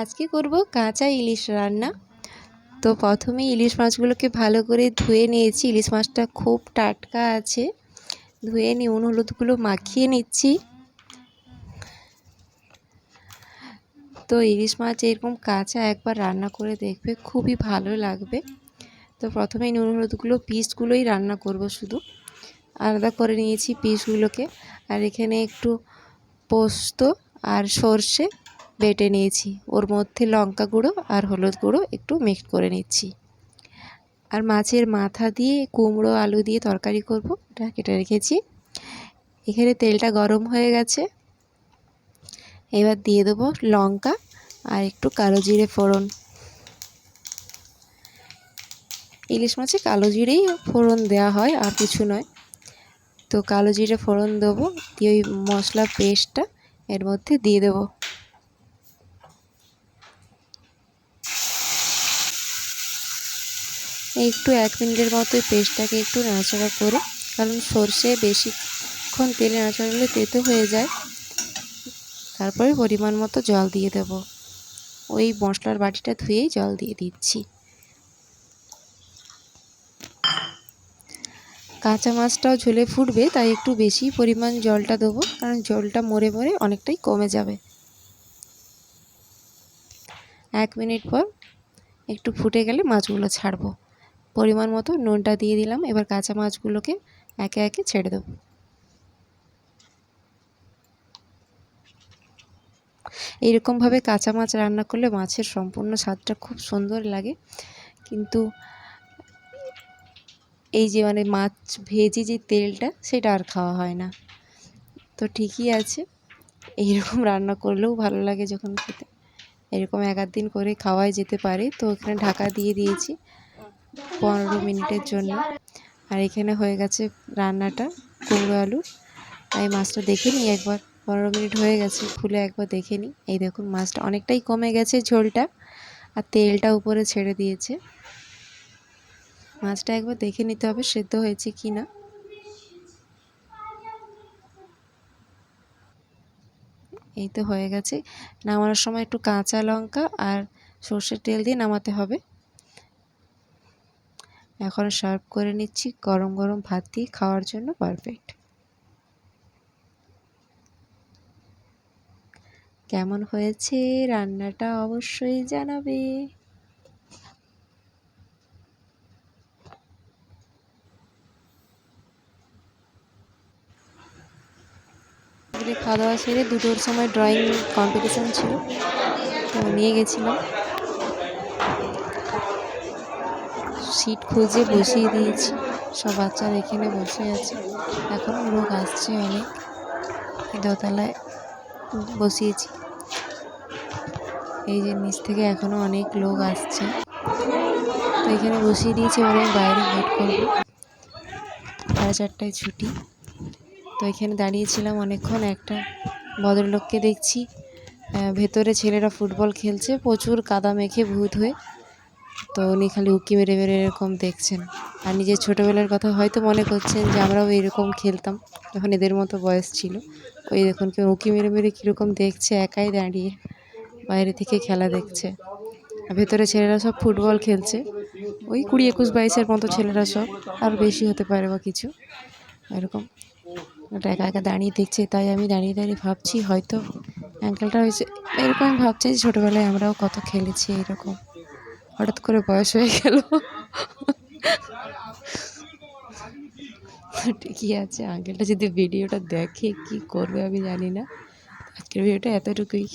আজকে করব কাঁচা ইলিশ রান্না। তো প্রথমেই ইলিশ মাছগুলোকে ভালো করে ধুয়ে নিয়েছি। ইলিশ মাছটা খুব টাটকা আছে। ধুয়ে নুন হলুদগুলো মাখিয়ে নিচ্ছি। তো ইলিশ মাছ এরকম কাঁচা একবার রান্না করে দেখবে, খুবই ভালো লাগবে। তো প্রথমেই নুন হলুদগুলো পিসগুলোই রান্না করব, শুধু আলাদা করে নিয়েছি পিসগুলোকে। আর এখানে একটু পোস্ত আর সর্ষে বেটে নিয়েছি, ওর মধ্যে লঙ্কা গুঁড়ো আর হলুদ গুঁড়ো একটু মিক্সড করে নিচ্ছি। আর মাছের মাথা দিয়ে কুমড়ো আলু দিয়ে তরকারি করব, এটা কেটে রেখেছি। এখানে তেলটা গরম হয়ে গেছে, এবার দিয়ে দেবো লঙ্কা আর একটু কালো জিরে ফোড়ন। ইলিশ মাছে কালো জিরেই ফোড়ন দেওয়া হয়, আর কিছু নয়। তো কালো জিরে ফোড়ন দেবো, দিয়ে ওই মশলা পেস্টটা এর মধ্যে দিয়ে দেবো। একটু 1 মিনিটের মতো পেস্টটাকে একটু নাড়াচাড়া করে, কারণ সর্ষে বেশিক্ষণ তেলে নাড়াচাড়া করলে তেতো হয়ে যায়। তারপরে পরিমাণ মতো জল দিয়ে দেব। ওই মশলার বাটিটা ধুয়েই জল দিয়ে দিচ্ছি। কাঁচা মাছটাও ঝোলে ফুটবে, তাই একটু বেশি পরিমাণ জলটা দেবো, কারণ জলটা মরে মরে অনেকটাই কমে যাবে। 1 মিনিট পর একটু ফুটে গেলে মাছগুলো ছাড়বো। পরিমাণ মতো নুনটা দিয়ে দিলাম। এবার কাঁচা মাছগুলোকে একে একে ছেড়ে দেবো। এইরকমভাবে কাঁচা মাছ রান্না করলে মাছের সম্পূর্ণ স্বাদটা খুব সুন্দর লাগে। কিন্তু এই যে মাছ ভেজে যে তেলটা, সেটা আর খাওয়া হয় না। তো ঠিকই আছে, এইরকম রান্না করলেও ভালো লাগে যখন খেতে। এরকম 1-8 দিন করে খাওয়াই যেতে পারে। তো এখানে ঢাকা দিয়ে দিয়েছি 15 মিনিটের জন্য। আর এখানে হয়ে গেছে রান্নাটা কুমড়ো আলু। এই মাছটা দেখে নিই একবার, 15 মিনিট হয়ে গেছে, খুলে একবার দেখে নিই। এই দেখুন মাছটা অনেকটাই কমে গেছে ঝোলটা, আর তেলটা উপরে ছেড়ে দিয়েছে। মাছটা একবার দেখে নিতে হবে সেদ্ধ হয়েছে কি না। এই তো হয়ে গেছে। নামানোর সময় একটু কাঁচা লঙ্কা আর সর্ষের তেল দিয়ে নামাতে হবে। এখন সার্ভ করে নিচ্ছি, গরম গরম ভাত দিয়ে খাওয়ার জন্য পারফেক্ট। কেমন হয়েছে রান্নাটা অবশ্যই জানাবে। খাওয়া দাওয়া সেরে 2টোর সময় ড্রয়িং কম্পিটিশান ছিল, তো নিয়ে গেছিলাম। সিট খুঁজে বসিয়ে দিয়েছি, সব বাচ্চারা এখানে বসে আছে। এখনও লোক আসছে অনেক। দোতলায় বসিয়েছি, এই যে নিচ থেকে এখনও অনেক লোক আসছে। তো এখানে বসিয়ে দিয়েছি, এবার আমি বাইরে ওয়েট করবো। 4:30টায় ছুটি। তো এখানে দাঁড়িয়েছিলাম অনেকক্ষণ। একটা ভদ্রলোককে দেখছি, ভেতরে ছেলেরা ফুটবল খেলছে, প্রচুর কাদা মেখে ভূত হয়ে। তো উনি খালি উঁকি মেরে মেরে এরকম দেখছেন, আর নিজের ছোটোবেলার কথা হয়তো মনে করছেন যে আমরাও এরকম খেলতাম যখন এদের মতো বয়স ছিল। ওই দেখুন কেউ উঁকি মেরে মেরে কীরকম দেখছে, একাই দাঁড়িয়ে বাইরে থেকে খেলা দেখছে। আর ভেতরে ছেলেরা সব ফুটবল খেলছে, ওই 20, 21, 22-এর মতো ছেলেরা সব, আর বেশি হতে পারে বা কিছু এরকম। ওটা একা একা দাঁড়িয়ে দেখছে, তাই আমি দাঁড়িয়ে দাঁড়িয়ে ভাবছি হয়তো অ্যাঙ্কেলটা হয়েছে এরকম। আমি ভাবছি যে ছোটোবেলায় আমরাও কত খেলেছি এরকম, হঠাৎ করে বয়স হয়ে গেল। ঠিকই আছে, আঙ্কেলটা যদি ভিডিওটা দেখে কি করবে আমি জানি না। আজকের ভিডিওটা এতটুকুই।